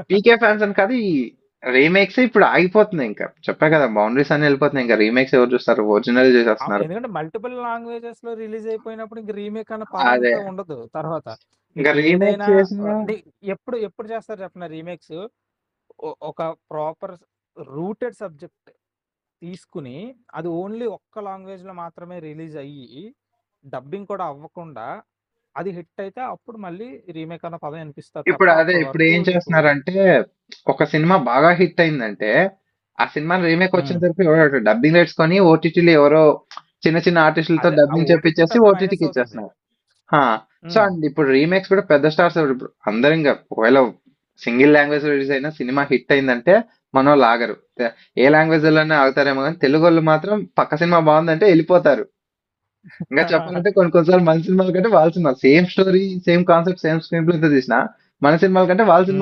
పీకే fans అని కాదు, ఈ రీమేక్స్ ఇప్పుడు ఆగిపోతున్నాయి. ఇంకా చెప్పా కదా, బౌండరీస్ అన్ని వెళ్ళిపోతున్నాయి. ఇంకా రీమేక్స్ ఎవరు చూస్తారు, ఒరిజినల్ చేసేస్తున్నారు. ఎందుకంటే మల్టిపుల్ లాంగ్వేజెస్ లో రిలీజ్ అయిపోయినప్పుడు ఇంక రీమేక్ అన్న పదం అదే, అంతా ఉండదు తర్వాత. ఇంకా నీకు రీమేక్ ఏదైనా చేసిన ఎప్పుడు ఎప్పుడు చేస్తారు చెప్పిన రీమేక్స్, ఒక ప్రాపర్ రూటెడ్ సబ్జెక్ట్ తీసుకుని అది ఓన్లీ ఒక్క లాంగ్వేజ్ లో మాత్రమే రిలీజ్ అయ్యి డబ్బింగ్ కూడా అవ్వకుండా అది హిట్ అయితే అప్పుడు మళ్ళీ రీమేక్ అన్న పదం అనిపిస్తుంది ఇప్పుడు తప్ప అదే, అప్పటి ఇప్పుడు వరకు ఏం నీకు. చేస్తున్నారంటే, ఒక సినిమా బాగా హిట్ అయిందంటే ఆ సినిమా రీమేక్ ఉమ్, వచ్చేసరికి ఎవరో డబ్బింగ్ రైట్స్ కొని ఓటీటీలో ఎవరో చిన్న చిన్న ఆర్టిస్టులతో అదే ఆ డబ్బింగ్ ఓటీటీ చెప్పించేసి పెద్ద మైనస్ ఓటీటీకి అవుతుంది. ఇచ్చేస్తున్నారు. హా. సో ఉమ్, అండ్ ఇప్పుడు రీమేక్స్ కూడా పెద్ద స్టార్స్ ఇప్పుడు అందరు ఇంకా, ఒకవేళ సింగిల్ లాంగ్వేజ్ రిలీజ్ అయినా సినిమా హిట్ అయిందంటే మనం లాగరు. ఏ లాంగ్వేజ్ లోనే ఆగుతారేమో కానీ తెలుగు వాళ్ళు మాత్రం పక్క సినిమా బాగుందంటే వెళ్ళిపోతారు. ఇంకా చెప్పాలంటే కొన్ని కొన్నిసార్లు మన సినిమాల కంటే వాళ్ళ cinema same story, same concept, same screen play తో తీసిన మన సినిమాల కంటే వాళ్ళ సినిమా